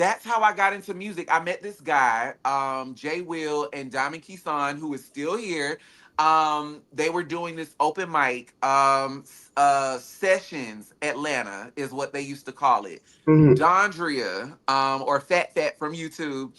that's how I got into music. I met this guy, Jay Will and Diamond Kisan, who is still here. They were doing this open mic, sessions Atlanta is what they used to call it. Mhm. Dondria, or Fat Fat from YouTube,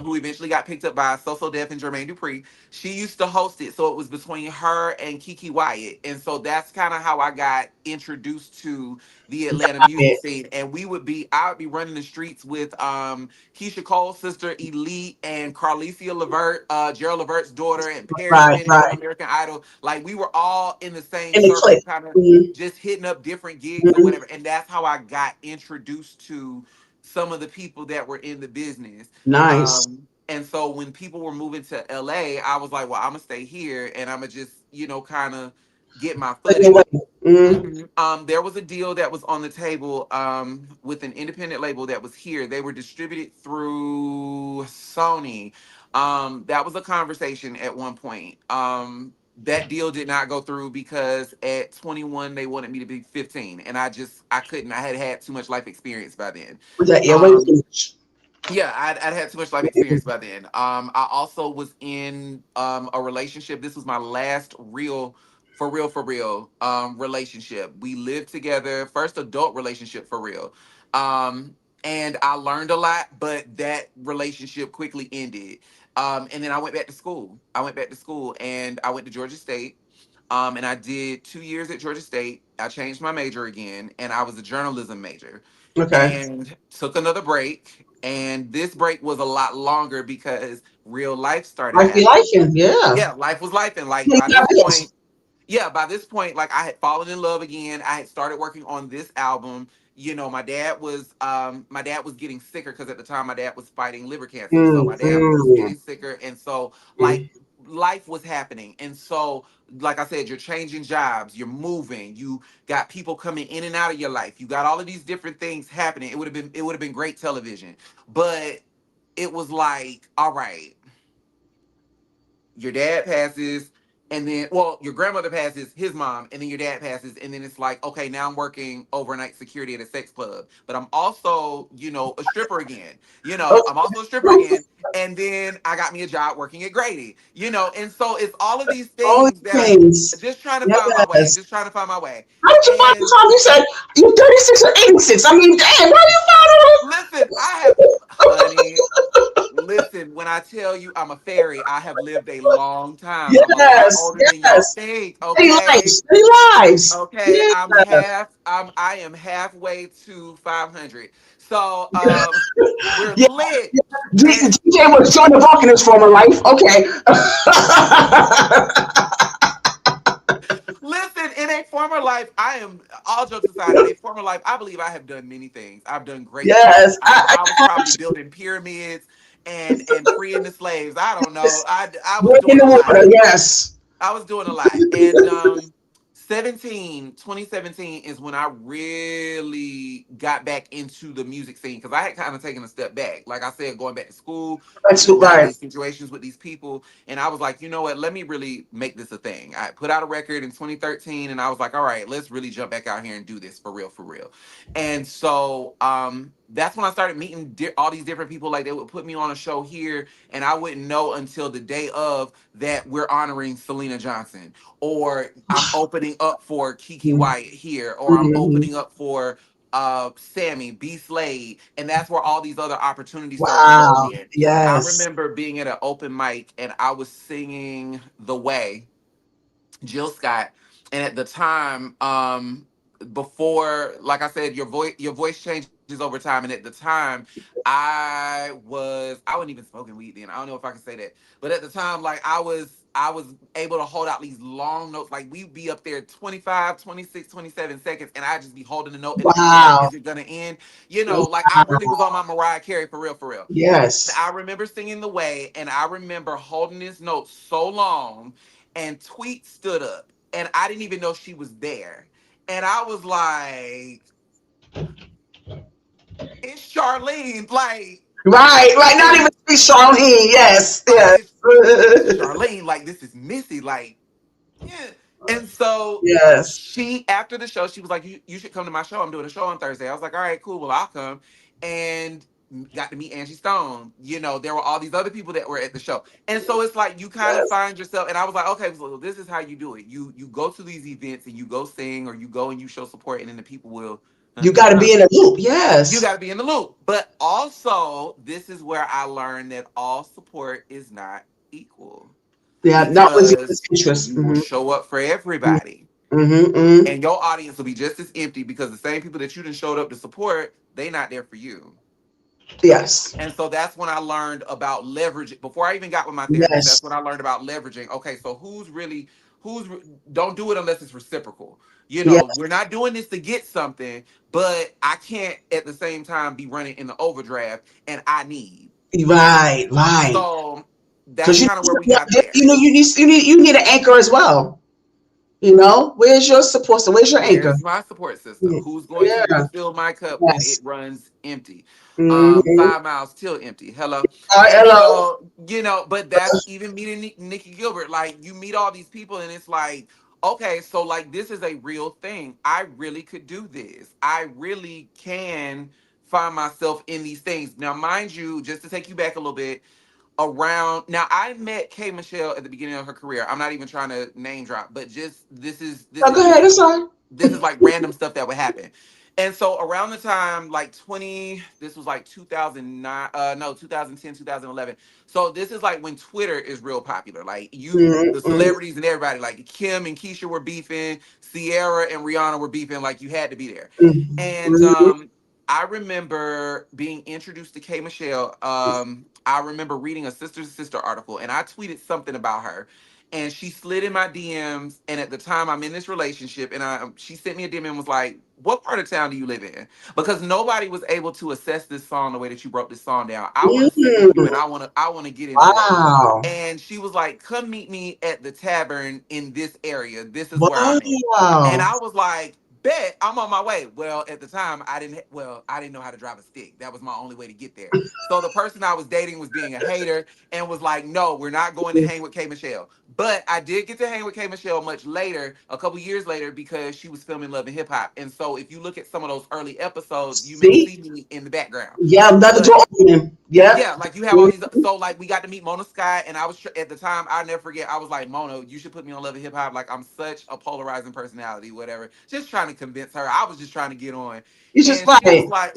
who eventually got picked up by So So Def and Jermaine Dupri. She used to host it, so it was between her and Kiki Wyatt, and so that's kind of how I got introduced to the Atlanta Got music it. scene. And I would be running the streets with Keisha Cole's sister Elite and Carlicia Levert, Gerald Levert's daughter, and Paris Right, Bennett from right. American Idol. Like we were all in the same In the circle, clip. kind of Mhm. just hitting up different gigs or Mhm. whatever. And that's how I got introduced to some of the people that were in the business. Nice. And so when people were moving to LA, I was like, well, I'm gonna stay here and I'm gonna just, kind of get my Anyway. footing. Mhm. There was a deal that was on the table with an independent label that was here. They were distributed through Sony. That was a conversation at one point. That deal did not go through because at 21 they wanted me to be 15, and I couldn't. I had had too much life experience by then. Was that, yeah, when you Um, finish. yeah, I'd had too much life experience by then. I also was in a relationship. This was my last for real, relationship. We lived together, first adult relationship for real. And I learned a lot, but that relationship quickly ended. And then I went back to school. I went back to school and I went to Georgia State. And I did 2 years at Georgia State. I changed my major again, and I was a journalism major Okay. and took another break. And this break was a lot longer because real life started Life be happening. life, yeah. Yeah, life was life. And like Yeah, by yeah, this it is. point, yeah, by this point, like I had fallen in love again. I had started working on this album. My dad was getting sicker because at the time my dad was fighting liver cancer. So Mm, my dad was mm, getting sicker. And so like mm. life was happening. And so, like I said, you're changing jobs, you're moving, you got people coming in and out of your life. You got all of these different things happening. It would have been great television. But it was like, all right, your dad passes, and then your grandmother passes, his mom, and then your dad passes, and then it's like, okay, now I'm working overnight security at a sex club, but I'm also, a stripper again. I'm also a stripper again, and then I got me a job working at Grady. And so it's all of these All things these that are things. just trying to find my way, Yes. just trying to find my way. How did you find the And time? You said you're 36 or 86. I mean, damn, why do you find listen, honey, listen, when I tell you I'm a fairy, I have lived a long time. I'm a lot Yes, older than y'all yes. think, Many okay? lives, many lives. Okay, Yeah. I am halfway to 500. So, we're Yeah. lit. And DJ was Joan of Arc in his former life. Okay. listen, in a former life, I am, all jokes aside, in a former life, I believe I have done many things. I've done great things. Yes. I was probably building pyramids and freeing the slaves. I don't know. I was Work in doing the a lot. water. Yes. I was doing a lot. And 2017 is when I really got back into the music scene because I had kind of taken a step back. Like I said, going back to school, That's got in right. these situations with these people. And I was like, you know what? Let me really make this a thing. I put out a record in 2013 and I was like, all right, let's really jump back out here and do this for real, for real. And so that's when I started meeting all these different people. Like they would put me on a show here and I wouldn't know until the day of that we're honoring Selena Johnson, or I'm opening up for Kiki Mhm. Wyatt here, or I'm Mhm. opening up for Sammy B Slade, and that's where all these other opportunities started to roll Wow. in. I Yes. remember being at an open mic and I was singing The Way, Jill Scott, and at the time, before, like I said, your voice changes over time, and at the time, I wasn't even smoking weed then. I don't know if I can say that, but at the time, like I was able to hold out these long notes. Like we'd be up there 25, 26, 27 seconds, and I'd just be holding the note, and the people like, Wow. "Is it gonna end?" Like I really was on my Mariah Carey for real, for real. Yes. I remember singing The Way, and I remember holding this note so long, and Tweet stood up, and I didn't even know she was there. And I was like, it's Charlene. Right. Right. Not It's even speak Charlene. Yes. like Yes. this is Charlene. Like, this is Missy. Like, yeah. And so Yes. she, after the show, she was like, you should come to my show. I'm doing a show on Thursday. I was like, all right, cool. Well, I'll come. And got to meet Angie Stone. You know, there were all these other people that were at the show. And so it's like you kind of Yes. find yourself, and I was like, okay, so this is how you do it. You go to these events and you go sing, or you go and you show support, and then the people will You got to be in a loop. you Yes. got to be in the loop. But also, this is where I learned that all support is not equal, Yeah. Not with your because interest. you will show up for everybody, Mm-hmm. and your audience will be just as empty because the same people that you didn't showed up to support, they not there for you. Yes. And so that's when I learned about leverage. Before I even got with my therapist, Yes. that's when I learned about leveraging. Okay, so who's don't do it unless it's reciprocal. You Yeah. know, we're not doing this to get something, but I can't at the same time be running in the overdraft, and I need. Right. Right. So that's Because kind of where we got there. you need an anchor as well. You know, where's your support? So where's your anchor? Where's my support system? Yeah. Who's going to refill my cup when it Yes. runs empty? Mm-hmm. 5 miles till empty. Hello. All right, And hello. so, but that's even meeting Nikki Gilbert. Like, you meet all these people, and it's like, okay, so like this is a real thing. I really could do this. I really can find myself in these things. Now, mind you, just to take you back a little bit, around now I met K Michelle at the beginning of her career. I'm not even trying to name drop, but just this Oh, is go just ahead. It's all right. this is like random stuff that would happen. And so around the time like 20, this was like 2009, no, 2010, 2011. So this is like when Twitter is real popular. Like the Mm-hmm. celebrities and everybody, like Kim and Keisha were beefing, Sierra and Rihanna were beefing, like you had to be there. And Mm-hmm. I remember being introduced to K Michelle. I remember reading a Sister to Sister article, and I tweeted something about her, and she slid in my DMs. And at the time, I'm in this relationship, and she sent me a DM and was like, "What part of town do you live in?" Because nobody was able to assess this song the way that you broke this song down. I want to sit with you, Mm-hmm. and I want to get into that. Wow. And she was like, "Come meet me at the tavern in this area. This is where I'm at." And Wow. I was like, bet I'm on my way. Well, at the time, I didn't know how to drive a stick. That was my only way to get there. So the person I was dating was being a hater and was like, no, we're not going to hang with K Michelle. But I did get to hang with K Michelle much later, a couple years later, because she was filming Love and Hip Hop. And so if you look at some of those early episodes, you may See? see me in the background. Yeah, another But door opening. Yep. yeah, like you have all these. So like we got to meet Mona Sky, and I was at the time I'll never forget. I was like, Mona, you should put me on Love and Hip Hop. Like I'm such a polarizing personality, whatever. Just trying to convince her. I was just trying to get on, You just and she was like,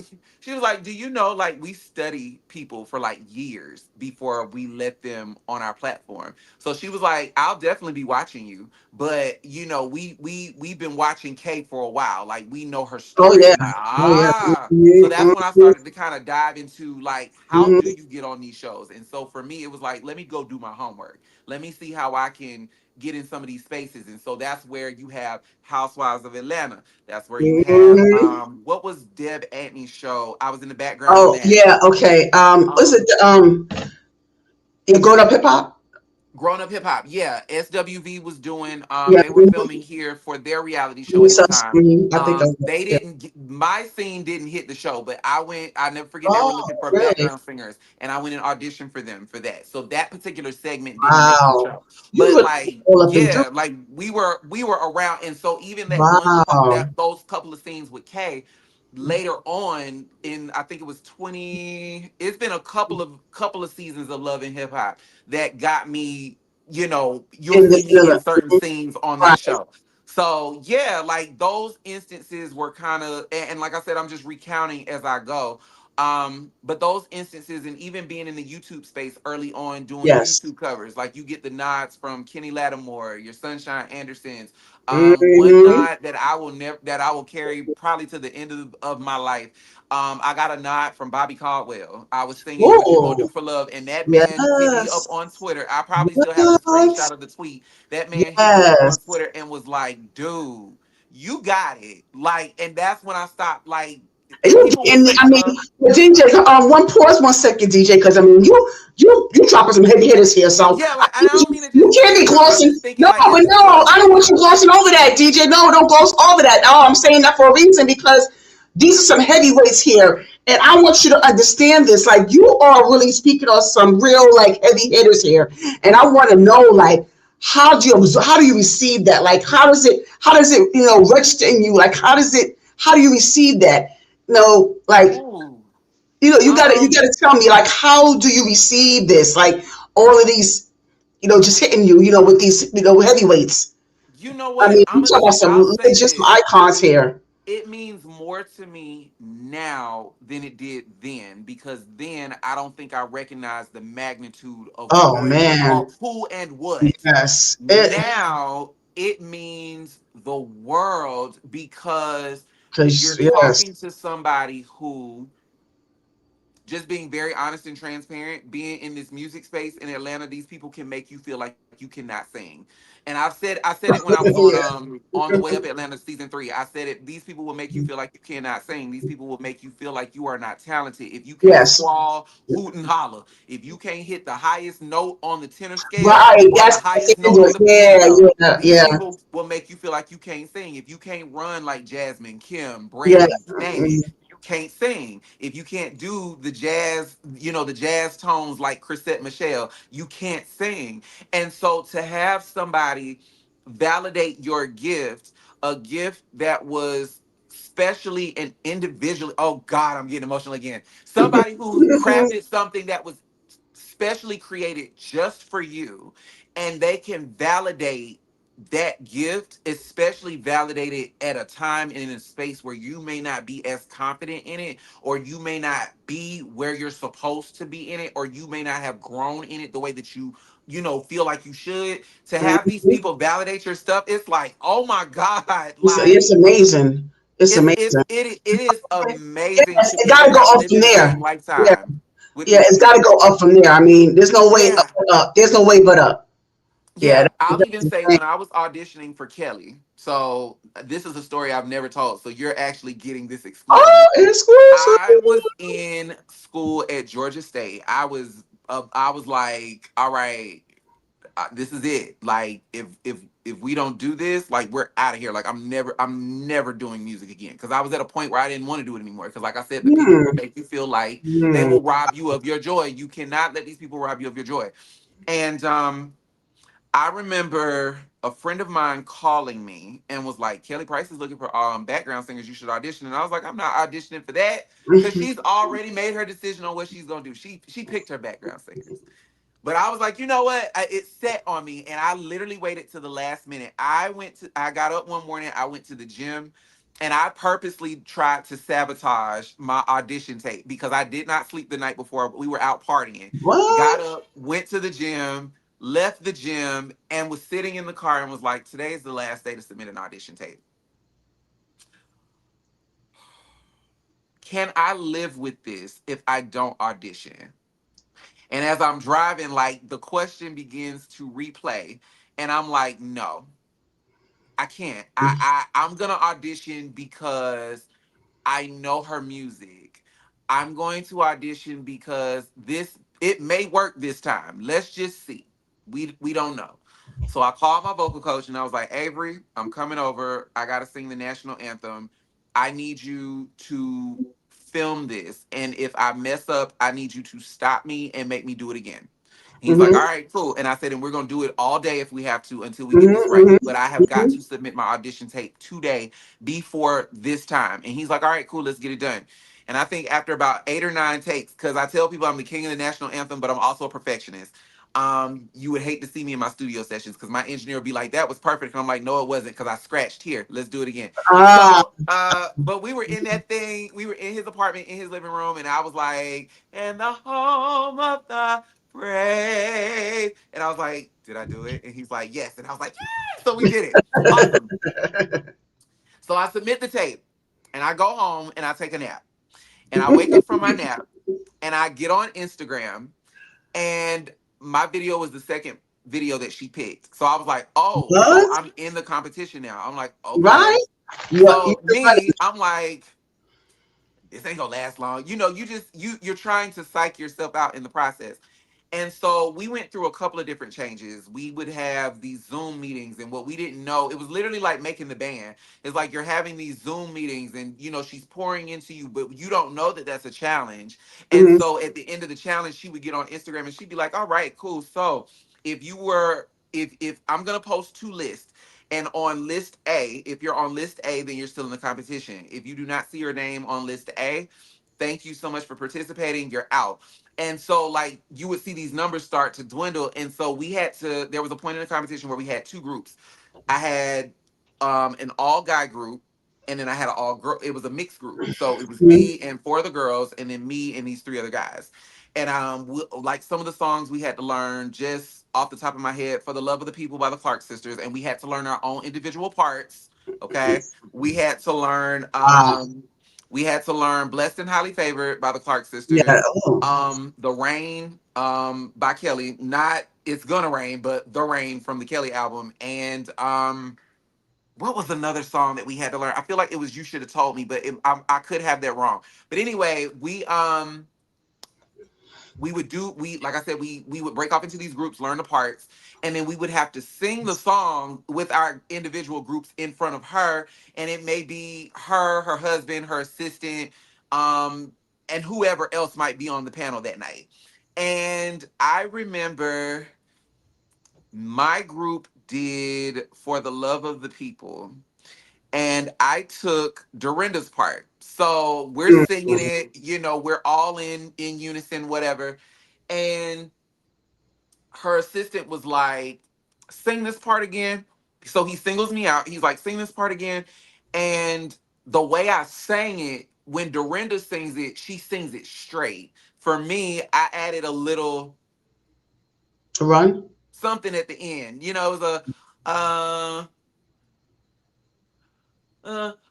like, do you know like we study people for like years before we let them on our platform. So she was like, I'll definitely be watching you, but we've been watching Kay for a while. Like we know her oh story. yeah, I'm like, oh yeah. ah. So that's when I Mm-hmm. started to kind of dive into like how do Mm-hmm. you get on these shows? And so for me, it was like, let me go do my homework. Let me see how I can get in some of these spaces. And so that's where you have Housewives of Atlanta. That's where you have Mm-hmm. what was Deb Antney's show? I was in the background on Oh that. yeah, okay. Was Um, it your grown up hip hop? Grown Up Hip Hop, yeah. SWV was doing. Yeah. They were filming here for their reality show at the time. I think that's They yeah. didn't. My scene didn't hit the show, but I went. I never forget they were Oh, looking for really? background singers, and I went and auditioned for them for that. So that particular segment didn't make the Wow. show, You but really like, all up and through. yeah, like we were around, and so even that Wow. that those couple of scenes with Kay. Later on, in I think it was 20. It's been a couple of seasons of Love and Hip Hop that got me, you'll In see the me in thriller. certain scenes on that Right. show. So yeah, like those instances were kind of, and like I said, I'm just recounting as I go. But those instances, and even being in the YouTube space early on doing Yes. YouTube covers, like you get the nods from Kenny Lattimore, your Sunshine Andersons. One Mm-hmm. nod that I will never that I will carry probably to the end of my life. I got a nod from Bobby Caldwell. I was singing "What You Gonna Oh, Do for Love," and that man hit me up yes. on Twitter. I probably still have the Yes. screenshot of the tweet. That man hit me up on Yes. Twitter and was like, "Dude, you got it." Like, and that's when I stopped. Like, and You people will and say I mean, stuff. but DJ, one pause 1 second, DJ, because I mean, you dropping some heavy hitters here, so Yeah, like, and I don't mean to you just can't say be stuff. I'm glossing. just thinking No, like but this is no, stuff I don't that. want you glossing over that, DJ. No, don't gloss over that. No, I'm saying that for a reason because these are some heavyweights here, and I want you to understand this. Like you are really speaking on some real like heavy hitters here, and I want to know like how do you receive that? Like how does it register in you? Like how do you receive that? Like Ooh. You Um, gotta tell me, like, how do you receive this? Like, all of these, just hitting you, with these, heavyweights. you know I what? mean, you talk about some I'll say legit this. icons here. It means more to me now than it did then, because then I don't think I recognized the magnitude Oh man, of who and what. yes. Now it means the world, because you're Because yes. talking to somebody who, just being very honest and transparent, being in this music space in Atlanta, these people can make you feel like you cannot sing. And I said it when I was on the way up Atlanta season 3. I said it, these people will make you feel like you cannot sing. These people will make you feel like you are not talented. If you can't Yes. squall, hoot and holler, if you can't hit the highest note on the tenor scale Right. or the That's highest note on it. the Yeah, piano, yeah, these yeah, people will make you feel like you can't sing. If you can't run like Jasmine, Kim, yeah. Brandy, name it, you can't sing. If you can't do the jazz, the jazz tones like Chrisette Michelle, you can't sing. And so to have somebody validate your gift, a gift that was specially and individually, oh God, I'm getting emotional again. Somebody who crafted something that was specially created just for you, and they can validate that gift, especially validated at a time and in a space where you may not be as confident in it, or you may not be where you're supposed to be in it, or you may not have grown in it the way that feel like you should. To have these Mhm. people validate your stuff, it's like, oh my God, It's like amazing. It's amazing. it is amazing Yes, to it be got able to to go have up lived from in the there. same Yeah, lifetime with yeah, these it's got to people. go up from there. I mean, there's no way up Yeah. but up. There's no way but up. Yeah, Yeah, I'll even that's say the when I was auditioning for Kelly. So this is a story I've never told. So you're actually getting this Oh, exclusively. exclusive. I was in school at Georgia State. I was like, all right, this is it. Like, if we don't do this, like, we're out of here. Like, I'm never doing music again, because I was at a point where I didn't want to do it anymore. Because, like I said, the people will Hmm. make you feel like they Hmm. will rob you of your joy. You cannot let these people rob you of your joy. And I remember a friend of mine calling me and was like, Kelly Price is looking for background singers. You should audition. And I was like, I'm not auditioning for that, because she's already made her decision on what she's gonna do. She picked her background singers. But I was like, you know what? It set on me, and I literally waited to the last minute. I got up one morning, I went to the gym, and I purposely tried to sabotage my audition tape because I did not sleep the night before. We were out partying. What? Got up, went to the gym, left the gym, and was sitting in the car and was like, today's the last day to submit an audition tape. Can I live with this if I don't audition? And as I'm driving, like, the question begins to replay, and I'm like, no, I can't. I'm gonna audition because I know her music. I'm going to audition because it may work this time. Let's just see. We don't know. So I called my vocal coach and I was like, Avery, I'm coming over. I gotta sing the national anthem. I need you to film this. And if I mess up, I need you to stop me and make me do it again. He's like, all Mm-hmm. right, cool. And I said, and we're gonna do it all day if we have to until we get this right. Mm-hmm. But I have got Mm-hmm. to submit my audition tape today before this time. And he's like, all right, cool, let's get it done. And I think after about 8 or 9 takes, because I tell people I'm the king of the national anthem, but I'm also a perfectionist. You would hate to see me in my studio sessions because my engineer would be like, that was perfect. And I'm like, no, it wasn't, because I scratched here. Let's do it again. Ah. So, but we were in that thing, we were in his apartment, in his living room, and I was like, in the home of the brave. And I was like, did I do it? And he's like, yes. And I was like, yes. So we did it. Awesome. So I submit the tape and I go home and I take a nap. And I wake up from my nap and I get on Instagram, and my video was the second video that she picked. So I was like, oh, so What? I'm in the competition now. I'm like, okay. Right? You So me, I'm like, this ain't gonna last long. You're trying to psych yourself out in the process. And so we went through a couple of different changes. We would have these Zoom meetings, and what we didn't know, it was literally like making the band. It's like you're having these Zoom meetings, and she's pouring into you, but you don't know that that's a challenge. And Mhm. so at the end of the challenge, she would get on Instagram and she'd be like, "All right, cool. So if I'm gonna post two lists, and on list A, if you're on list A, then you're still in the competition. If you do not see your name on list A, Thank you so much for participating. You're out. And so, like, you would see these numbers start to dwindle. And so, there was a point in the competition where we had two groups. I had an all guy group, and then I had an all girl. It was a mixed group. So, it was Mhm. me and four of the girls, and then me and these three other guys. And like some of the songs we had to learn just off the top of my head, "For the Love of the People" by the Clark sisters, and we had to learn our own individual parts. Okay, we had to learn Wow. "Blessed and Highly Favored" by the Clark Yeah. sisters, Oh. "The Rain" by Kelly, not "It's Gonna Rain," but "The Rain" from the Kelly album, and what was another song that we had to learn? I feel like it was "You Should Have Told Me," but I could have that wrong. But anyway, we would do we like I said, we would break off into these groups, learn the parts, and then we would have to sing the song with our individual groups in front of her. And it may be her, her husband, her assistant, um and whoever else might be on the panel that night. And I remember my group did "For the Love of the People," and I took Dorinda's part. So we're singing Mhm. it, we're all in unison, whatever. And her assistant was like, "Sing this part again." So he singles me out. He's like, "Sing this part again." And the way I sang it, when Dorinda sings it, she sings it straight. For me, I added a little Run. something at the end. It was uh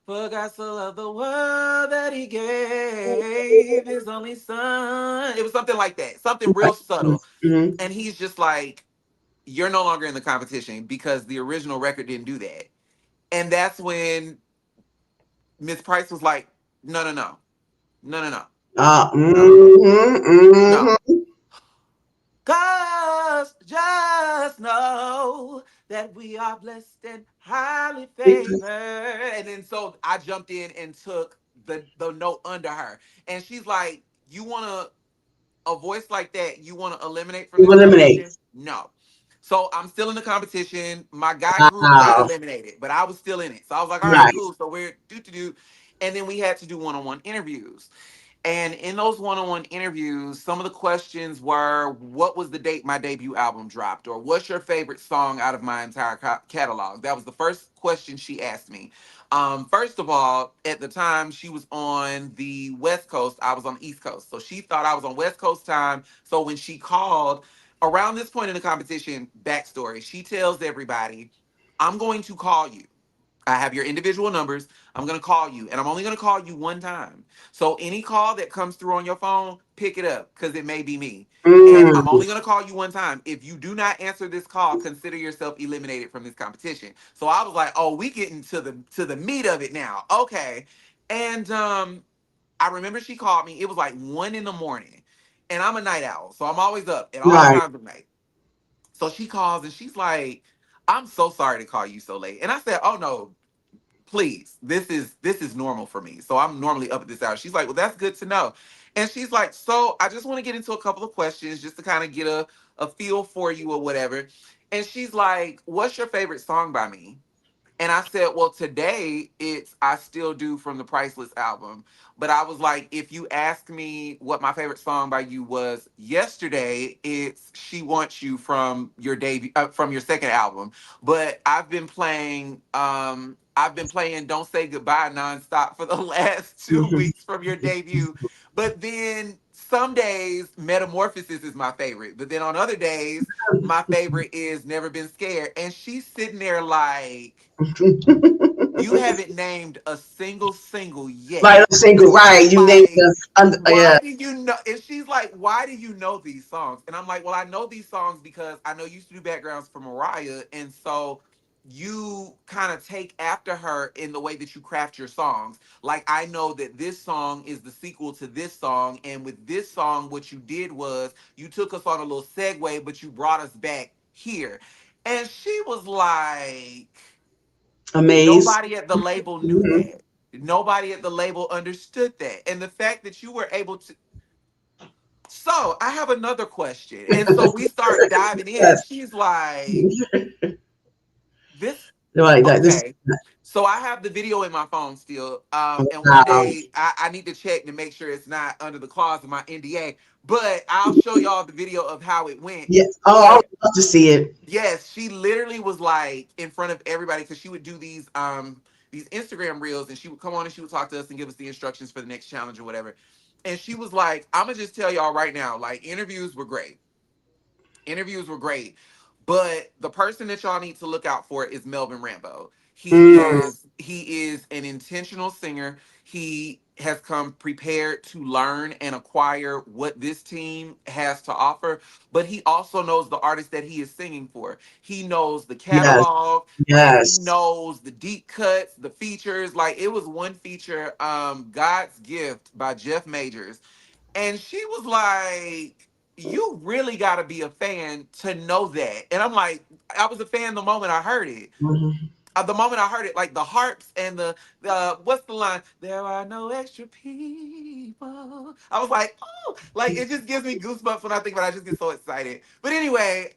"For God so loved the world that he gave his only son." It was something like that, something real subtle. Mm-hmm. And he's just like, "You're no longer in the competition because the original record didn't do that." And that's when Miss Price was like, "No, no, no, no, no, no, no, no. Mm-hmm. Cause just know that we are blessed and highly favored." And then so I jumped in and took the note under her. And she's like, "You want a voice like that, you want to eliminate from You this eliminate. competition?" No. So I'm still in the competition. My guy group, they Wow. eliminated, but I was still in it. So I was like, "All right, Right. cool." So we're do. And then we had to do one-on-one interviews. And in those one-on-one interviews, some of the questions were, "What was the date my debut album dropped?" Or, "What's your favorite song out of my entire catalog?" That was the first question she asked me. First of all, at the time she was on the West Coast, I was on the East Coast. So she thought I was on West Coast time. So when she called around this point in the competition, backstory, she tells everybody, "I'm going to call you. I have your individual numbers. I'm going to call you, and I'm only going to call you one time. So any call that comes through on your phone, pick it up because it may be me. And I'm Mm. only going to call you one time. If you do not answer this call, consider yourself eliminated from this competition." So I was like, "Oh, we getting to the meat of it now." Okay. And I remember she called me. It was like 1 in the morning, and I'm a night owl, so I'm always up at all Right. times of night. So she calls and she's like, "I'm so sorry to call you so late." And I said, "Oh no, please, this is normal for me. So I'm normally up at this hour." She's like, "Well, that's good to know." And she's like, "So I just want to get into a couple of questions just to kind of get a feel for you or whatever." And she's like, "What's your favorite song by me?" And I said, "Well, today it's "I Still Do" from the Priceless album." But I was like, if you ask me what my favorite song by you was yesterday, it's "She Wants You" from your debut, from your second album. But I've been playing "Don't Say Goodbye" nonstop for the last 2 weeks from your debut. But then some days "Metamorphosis" is my favorite. But then on other days, my favorite is "Never Been Scared." And she's sitting there like, "You haven't named a single yet. Right. Single. Right. You named Like, the. Yeah. why do you know?" And she's like, "Why do you know these songs?" And I'm like, "Well, I know these songs because I know you used to do backgrounds for Mariah. And so you kind of take after her in the way that you craft your songs. Like, I know that this song is the sequel to this song. And with this song, what you did was you took us on a little segue, but you brought us back here." And she was like, Amazed. nobody at the label knew Mhm. that. Nobody at the label understood that. And the fact that you were able to. So I have another question. And so we start diving in, and Yes. she's like, "This, Right. That this. okay." So I have the video in my phone still. And one Wow. day I need to check to make sure it's not under the clause of my NDA. But I'll show y'all the video of how it went. Yeah. Oh, I would But love to see it. yes, she literally was like in front of everybody because she would do these Instagram reels and she would come on and she would talk to us and give us the instructions for the next challenge or whatever. And she was like, I'm gonna just tell y'all right now, like interviews were great, but the person that y'all need to look out for is Melvin Rambo. Mm, He is an intentional singer. He has come prepared to learn and acquire what this team has to offer, but he also knows the artist that he is singing for. He knows the yes. catalog, he Yes. knows the deep cuts, the features. Like it was one feature, God's Gift by Jeff Majors, and she was like, you really got to be a fan to know that. And I'm like, I was a fan the moment I heard it. Mhm. The moment I heard it, like the harps and the what's the line? There are no extra people. I was like, oh, like it just gives me goosebumps when I think about it. I just get so excited. But anyway,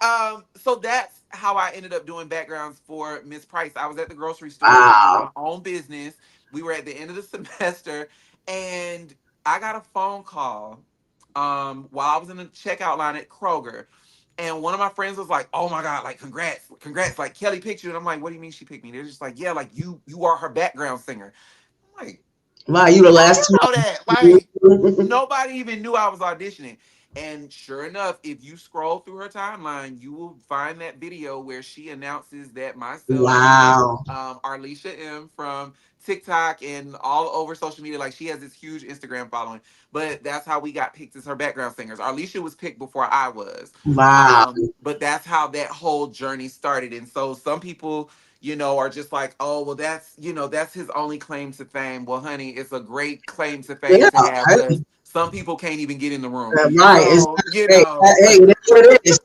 so that's how I ended up doing backgrounds for Miss Price. I was at the grocery store minding Wow. my own business. We were at the end of the semester, and I got a phone call while I was in the checkout line at Kroger, and one of my friends was like, "Oh my god, like congrats, like Kelly picked you." And I'm like, "What do you mean she picked me?" They're just like, "Yeah, like you are her background singer." I'm like, Wow, you the "How last you know that?" two. Like nobody even knew I was auditioning. And sure enough, if you scroll through her timeline, you will find that video where she announces that myself and Wow. Arlisha M from TikTok and all over social media, like she has this huge Instagram following. But that's how we got picked as her background singers. Arlisha was picked before I was. Wow. But that's how that whole journey started. And so some people, are just like, oh, well, that's his only claim to fame. Well, honey, it's a great claim to fame Yeah. to have Hey, because some people can't even get in the room. right. It's, So, hey, hey, that's what it is.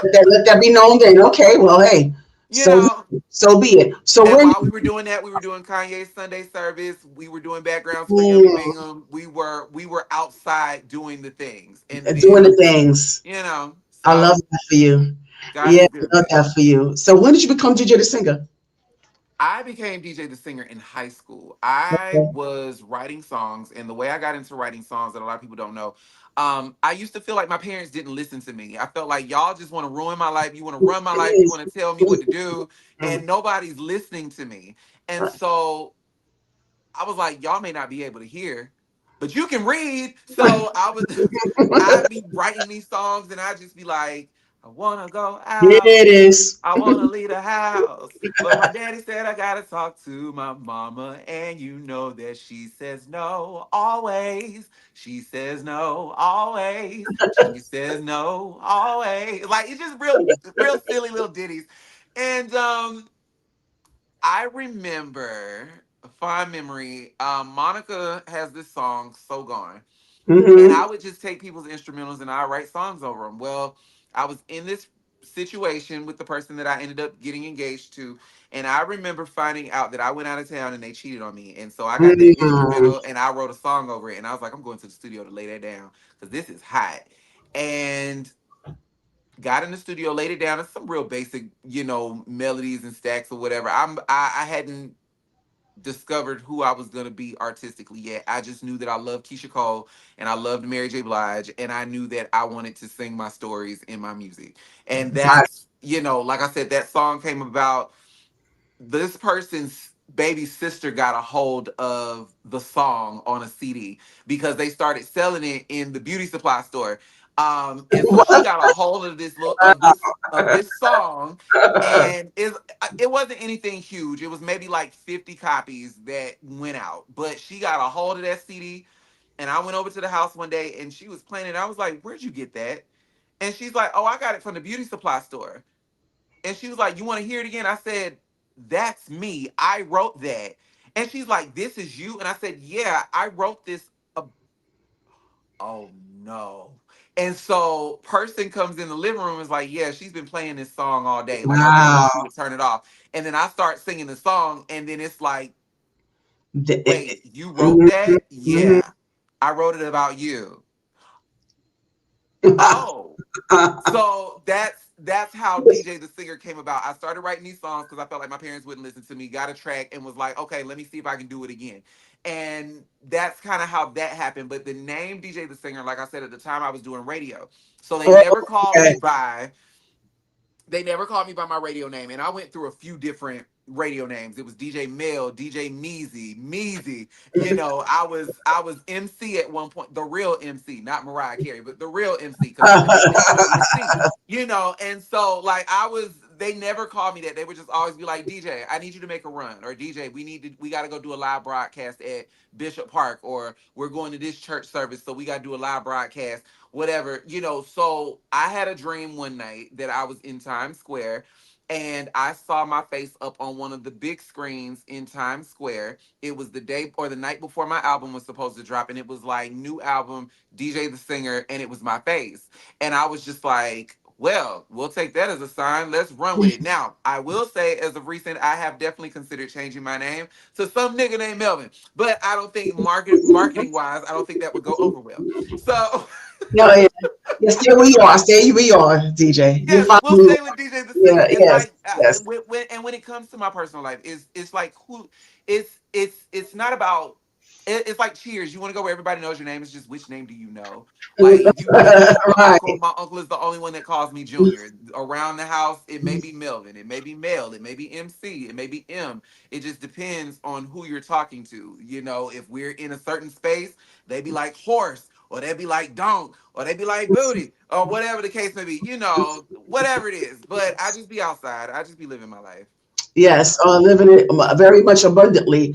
Let that be known then. Okay. Well, hey. you So know, so be it. So and when while we were doing that, we were doing Kanye's Sunday service. We were doing backgrounds for Yummy mm, Bingham. We were outside doing the things. And doing the then, things, I love so that for you. God Yeah, is I love good. that for you. So when did you become DJ the singer? I became DiiJai The Singer in high school. I was writing songs, and the way I got into writing songs that a lot of people don't know, I used to feel like my parents didn't listen to me. I felt like y'all just want to ruin my life. You want to run my life. You want to tell me what to do, and nobody's listening to me. And so I was like, y'all may not be able to hear, but you can read. So I'd be writing these songs, and I'd just be like, I wanna go Here out. it is. I want to leave the house, but my daddy said I gotta talk to my mama, and you know that she says no always. She says no always. She says no always. Like it's just real silly little ditties, and I remember a fond memory. Monica has this song "So Gone." And Hmm. I would just take people's instrumentals and I write songs over them. Well, I was in this situation with the person that I ended up getting engaged to, and I remember finding out that I went out of town and they cheated on me, and so I got that instrumental and I wrote a song over it, and I was like, I'm going to the studio to lay that down because this is hot, and got in the studio, laid it down. It's some real basic, melodies and stacks or whatever. I hadn't discovered who I was gonna be artistically yet. I just knew that I loved Keisha Cole and I loved Mary J. Blige, and I knew that I wanted to sing my stories in my music. And that's, like I said, that song came about. This person's baby sister got a hold of the song on a CD because they started selling it in the beauty supply store. And so she got a hold of this song, and it wasn't anything huge. It was maybe like 50 copies that went out, but she got a hold of that CD. And I went over to the house one day, and she was playing it. I was like, "Where'd you get that?" And she's like, "Oh, I got it from the beauty supply store." And she was like, "You want to hear it again?" I said, "That's me. I wrote that." And she's like, "This is you?" And I said, "Yeah, I wrote this. Oh no." And so person comes in the living room and is like, "Yeah, she's been playing this song all day. Like, I really Wow. want you to turn it off." And then I start singing the song, and then it's like, The- "Wait, you wrote mhm, that?" mhm. "Yeah, I wrote it about you." Oh. So that's how DJ the Singer came about. I started writing these songs because I felt like my parents wouldn't listen to me. Got a track and was like, okay, let me see if I can do it again. And that's kind of how that happened. But the name DJ the Singer, like I said at the time, I was doing radio, so Oh, okay. they never called me by my radio name. And I went through a few different radio names. It was DJ Mel, DJ Meezy. I was MC at one point, the real MC, not Mariah Carey, but the real MC, because in the beginning I was MC. And so like they never called me that. They would just always be like, DJ, I need you to make a run, or DJ, we gotta go do a live broadcast at Bishop Park, or we're going to this church service, so we gotta do a live broadcast, whatever. So I had a dream one night that I was in Times Square, and I saw my face up on one of the big screens in Times Square. It was the day or the night before my album was supposed to drop, and it was like new album, DJ the Singer, and it was my face. And I was just like, well, we'll take that as a sign. Let's run with it. Now, I will say, as of recent, I have definitely considered changing my name to some nigga named Melvin. But I don't think marketing wise, I don't think that would go over well. So No, yeah. Yeah, stay where you are. Stay where you are, DJ. You're yeah, fine. we'll stay with DJ the Yeah, Singer. And yes, like yes. when it comes to my personal life, it's like who it's not about it's like Cheers. You want to go where everybody knows your name. It's just which name do you know? Like you know my uncle. Right. My uncle is the only one that calls me Junior. Around the house, it may be Melvin, it may be Mel, it may be MC, it may be M. It just depends on who you're talking to. If we're in a certain space, they be like horse, or they be like donk, or they be like booty, or whatever the case may be. Whatever it is. But I just be outside. I just be living my life. Yes, living it very much abundantly.